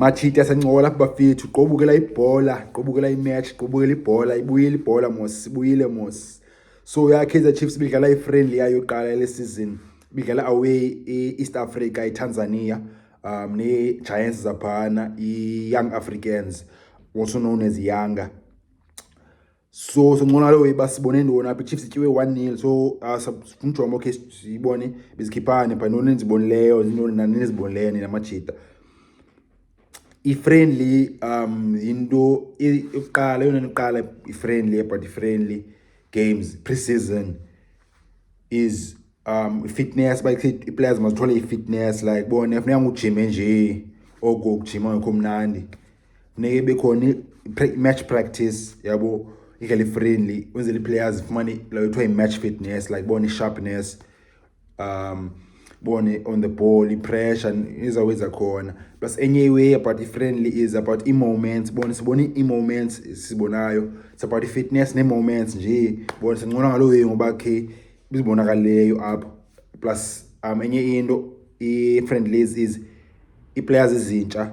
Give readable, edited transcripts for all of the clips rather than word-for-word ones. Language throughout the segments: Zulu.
Machita sencola lapha bafethu qobukela ibhola qobukela imatch qobukela ibhola ibuyile ibhola mos ibuyile mos. So Kaizer Chiefs bidlala i-friendly yayo yokuqala le season bidlala away e-East Africa eTanzania ne-Giants zaphana i-Young Africans also known as Yanga. So ngona lo basibone ndona apha Chiefs ityiwe 1-0 so umjomo okay sibone bezikhiphane pha noni nizibonileyo zinoni nani nizibonilene namajita. I-friendly into yokuqala yona niqala i-friendly but i-friendly games preseason is fitness like i-players must thole i-fitness like bone kufuneka ujime nje oko ukujima ngekho mnandi funeke bekhona match practice yabo idlala i-friendly wenzele i-players ifumane la kuthiwa i-match fitness like bone i-sharpness bone on the ball i-pressure izaweza khona plus enye way about i-friendly is about i-moments bone sibone i-moments sibonayo it's about i-fitness ne-moments nje bone singcono ngalo way ngoba ke bizibonakaleyo apha plus enye into i-friendlies is i-players ezintsha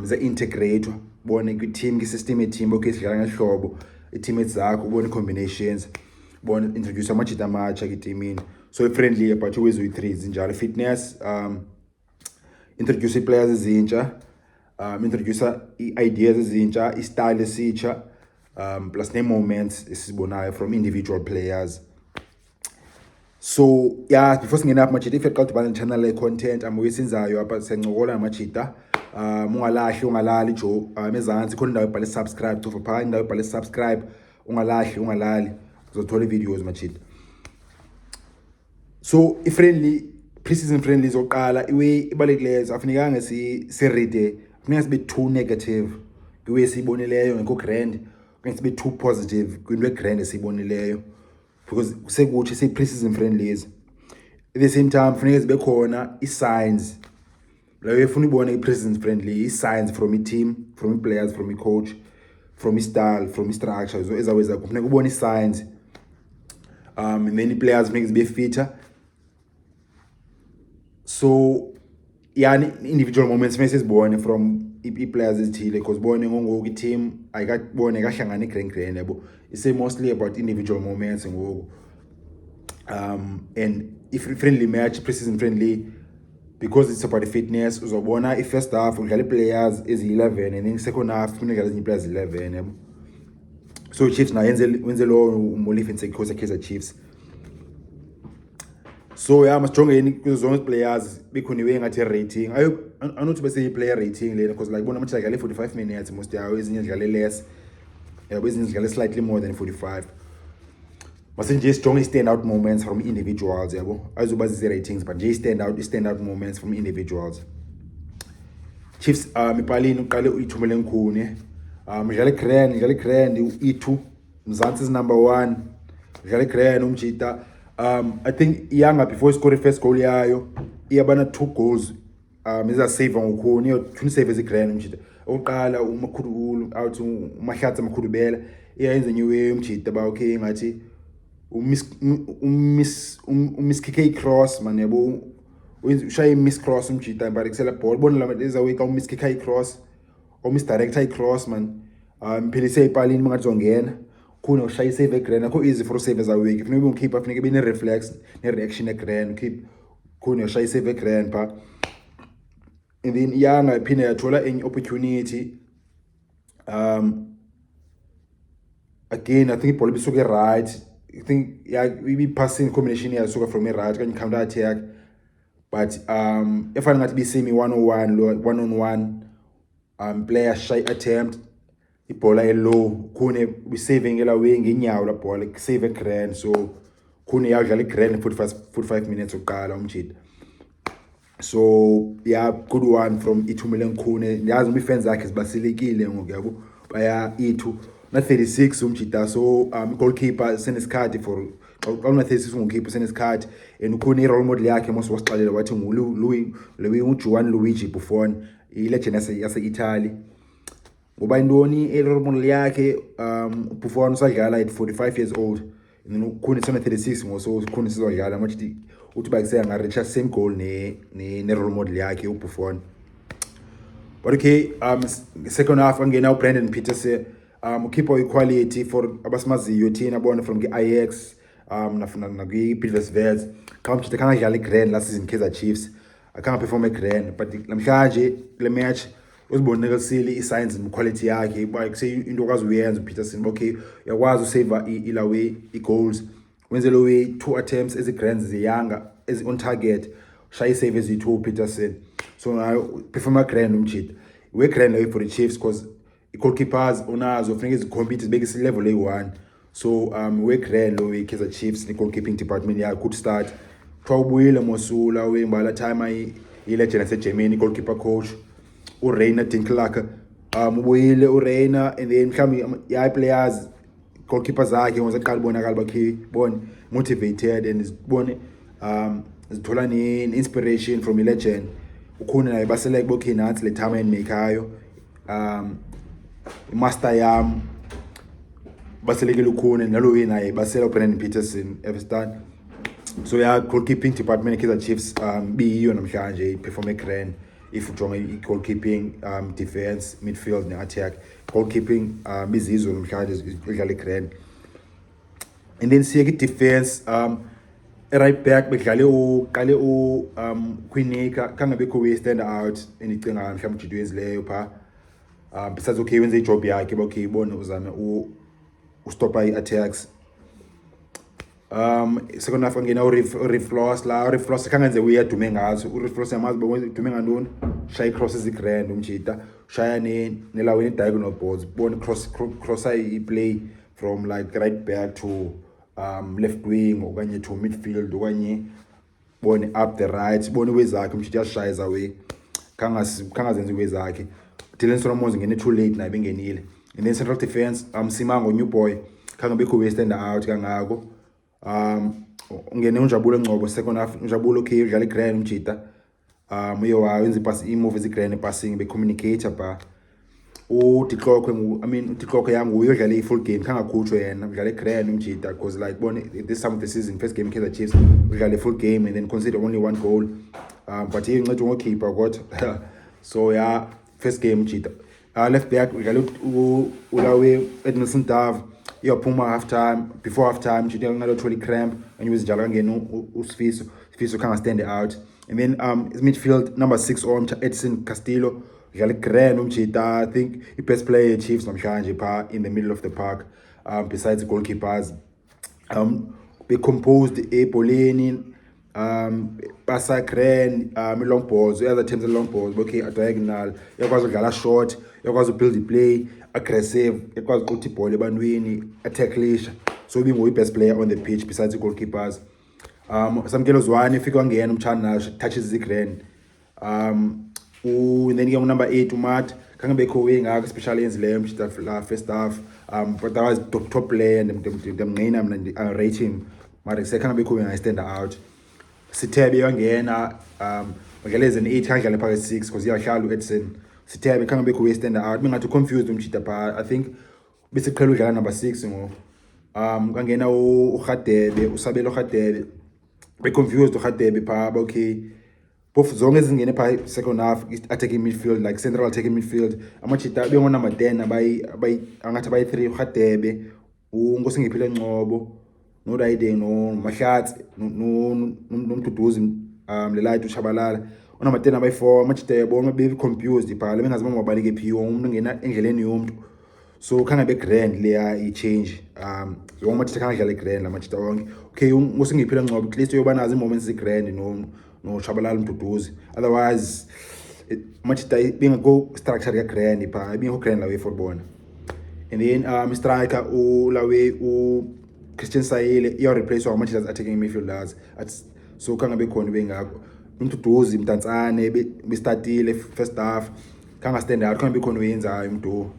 ze-integrator bone kwi-team kwi-system ye-team okay sidlala ngehlobo i-teammates zakho ubone i-combinations bone introduce amajita amatsha kwitimini. So i-friendly but always with threes njalo fitness introduce i-players ezintsha introduce i-ideas ezintsha i-style esitsha plus ne-moments esibonayo from individual players. So before singena apha majita if uqala udibana ne-channel le-content oyisenzayo apha siyancokola namajita ungalali jo ezantsi khona indawo ebhale subscribe cofa phaa indawo ebhale subscribe ungalali uzothola i-videos majita. So i-friendly preseason friendly zoqala iwe ibalulekileyo afunekanga si-read funeka sibe too negative kwiwe siyibonileyo ngekho grand okanye sibe too positive kwinto egrand esiyibonileyo because sekuthi siyi-preseason friendlies. At the same time funeka zibe khona i-signs layo efuna ibone i-preseason friendly i-signs from i-team from i-players from i-coach from i-style from i-structure so ezaweza kufuneka ubone i-signs and then i-players funeka zibe fitter. So individual moments funeka sizibone from i-players ezithile because bone ngoku i-team ayikabone kahlangana i-grand yabo it's mostly about individual moments ngoku and if friendly match preseason friendly because it's about the fitness uzobona i-first half udlala i-players ezi-11 and then second half funeka ezinye i-players 11 yabo. So Chiefs na wenze lo Molefi Ntseki because Kaizer Chiefs. So masijongeni kuzo zonke players bekhoniwe ngathi rating anothi bese i-player rating lena because like bona amajita adlale 45 minutes most yawo ezinye zidlale less yabo ezinye zidlale slightly more than 45 masenje sijonge i-standout moments from individuals yabo azoba zizi-ratings but nje i-standout moments from individuals. Chiefs ipalini uqale u-Itumeleng Khune mdlala grand u-E2 Mzansi is number 1 mdlala grand umjita. I think Yanga before score first goal yayo iyabana 2 goals save ngokhona iyo 27 ezi-grand umjita oqala umakhulu out umahlatsi amakhulubela iyayenza nyewe umjita ba okay ngathi miss kick cross man yabo ushaya miss cross umjita but kusela ball bona la ezaweka miss kick cross or miss direct cross man mphelise ipalini mangathi zongena khona ushaya save egrand akho easy for save as awake funeka ungikhipha funeka bene reflex ne reaction egrand keep khona ushaya save egrand pha and then Yanga iphinde yathola enye opportunity again I think ibhola bisuke right I think we passing combination yasuka from a right kanye counter attack but efana ngathi bisemi 1-on-1 player shy attempt ibhola elow khune we saving ela way ngenyawo la bhola save egrand so khune yadlala igrand 45 minutes uqala umjita. So good one from Itumeleng Khune yazi umfans zakhe zibasilekile ngoku yabo baya E2 na 36 umjita so goalkeeper senesikhathi for xa una 36 ngokeeper senesikhathi and ukhona i-role model yakhe mos wasixalela wathi uJuan Luigi Buffon i-legend yase-Italy ngoba intoni i-role model yakhe Buffon usadlala at 45 years old and then ukhona sona 36 ngoso ukhona sizodlala amathi uthi bakusaya nga reach same goal ne role model yakhe uBuffon. But okay, second half angena Branden Peterson keep equality for abasimaziyo thina bona from Ajax nafuna Pillars Vets come to the kind of grand last season Kaizer Chiefs akanga perform grand but namhlanje le match uziboneka sile i-signs quality yakhe ba say into okwazi uyenza Peterson okay yakwazi usave ilawe i-goals wenze lo way 2 attempts ezi-grands ze-Yanga on target shaya save ezi-2 Peterson so perform grand umjita we grand away for the Chiefs because goalkeepers onazo funeka izicompete zibeke level A1 so we grand lo Kaizer Chiefs the goalkeeping department yeah good start Twabuyile Mosula we mbala time i-legend ase-Germany goalkeeper coach uReina Dinklaka ubuyile uReina and then mhlawumbe i-players goalkeepers zakhe ngizaqala ubonakala bakhe bona motivated and isibone zithola inspiration from i-legend ukhona naye baseleke bokhe nathi le time enikayo master yam baselekile ukhona nalo naye basela Branden Peterson Everton so yeah goalkeeping department Kaizer Chiefs biyo namhlanje perform grand if ujonga goalkeeping defense midfield ne attack goalkeeping izizwe namhlanje idlala grand and then siye defense right back bedlale uqale Khune kangabekho we stand out enicinga mhlawumbe ujidwenzi leyo pha besides okay wenze ijob yakhe okay ibona uzame ustopa i-attacks second half angena urefloss la urefloss kangenze uyadume ngazo urefloss yamazi dume ngantoni shaya crosses i-grand umjita shaya nelaweni diagonal balls bona cross i-play from like right back to left wing okanye to midfield okanye bone up the right bone wezakhe umjita yashaya away kangazenzi wezakhe Dylan Solomon ngene too late naye bengenile and then central defense Simango new boy kangabekho we stand out kangako ungene uNjabulo Ngcobo second half uNjabulo okay udlala grand umjita uye wenza ipass imove ezi-grand passing be-communicator ba uDihlokwe uDihlokwe yangu uyodlala i-full game kangakhutshwe yena udlala grand umjita because like bone this time of the season first game Kaizer Chiefs udlala full game and then consider only 1 goal but he incede ngokeeper kodwa so yeah first game umjita left back udlala ulawe Edson iyaphuma half time before half time umjita ngalothola i-cramp and uzijala kangena uSifiso kanga stand out and then midfield number 6 on Edson Castillo udlala grand umjita I think the best player Chiefs namhlanje pha in the middle of the park besides the goalkeepers be composed ebholeni pasa grand long balls other teams long balls okay a diagonal yakwazi udlala short yakwazi build the play aggressive yakwazi uqutha ibhola ebantwini attacklisha so bingu best player on the pitch besides the goalkeepers samkelo zwane ifika wangena umchana touches the grand and then number 8 umat kangabekho we ngaka especially yenzileyo mjita la first half but that was top player and ndamngena mina rate him mara sekangabekho we stand out Sithebe yangena ngeleze ne8 kangale phakathi 6 because iyahlala Edson Sithebe kangabekho we stand out mingathi confused umjita ba I think bese qhela udlala number 6 ngo kangena uGadebe usabelo uGadebe be confused uGadebe pha okay both zonke ezingene pha second half attacking midfield like central attacking midfield amajita bengo number 10 abayi angathi abayi 3 uGadebe ungosingiphile Ngcobo no Ride no Mahlatsi no Mduduzi le light ushabalala number 10 abayi 4 amajita yabona be confused pha bengazi mabalike phi umuntu ngena endleleni yomuntu so kangabe grand leya i-change yonke amajita kangadlala grand lamajita wonke okay ngosingiphile Ngcobo at least yoba nazo i-moments i-grand no Shabalala Mduduzi otherwise amajita bengako structure ka grand pha bengako grand lawe for bona and then striker ulawe Christian Sayile iya replace amajita attacking midfielders so kangabe khona bengako Mduduzi Mdantsane be startile first half kanga stand out kangabe khona uyenzayo umntu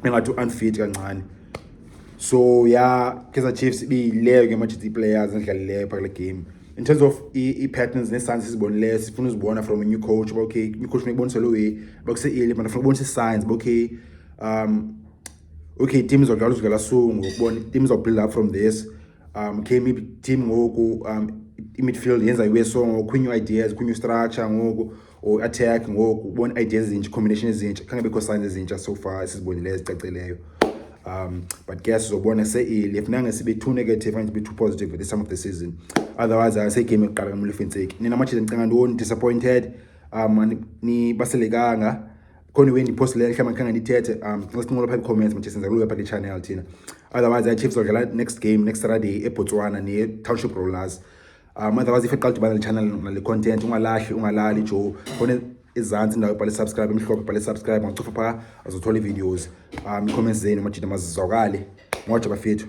bengathi unfit kancane so yeah Kaizer Chiefs bileyo ke amajita players endlalileyo pha kule game in terms of patterns nesigns sizibonileyo sifuna uzibona from a new coach okay new coach nekubonisa lo way bakuse ile mana funa ukubonisa signs okay okay teams zodlala sungu ukubona teams will build up from this okay maybe team ngoku i-midfield yenza iwe so ngoku new ideas new structure ngoku or attack ngoku ubona ideas ezintsha, combination ezintsha, khange bekho signs ezintsha so far esizibonileyo ezicaceleyo. But guess uzobona se-early funanga sibe too negative and be too positive at this time of the season. Otherwise game eqala kaMolefi Ntseki nina matches ngicanga ntoni disappointed ni baselekanga khona iwe ndipost le mhlawumbe khanga ndithethe ngesinqolo pha comments manje senza kulo pha channel thina. Otherwise Chiefs odlala next game next Saturday eBotswana ne Township Rollers. Otherwise if iqala udibana le channel nale content ungalali jo khona izantsi indawo ibhale subscribe emhlophe ibhale subscribe ngokucofa pha azothola videos comments zenu majida mazizwakale ngoja bafethu.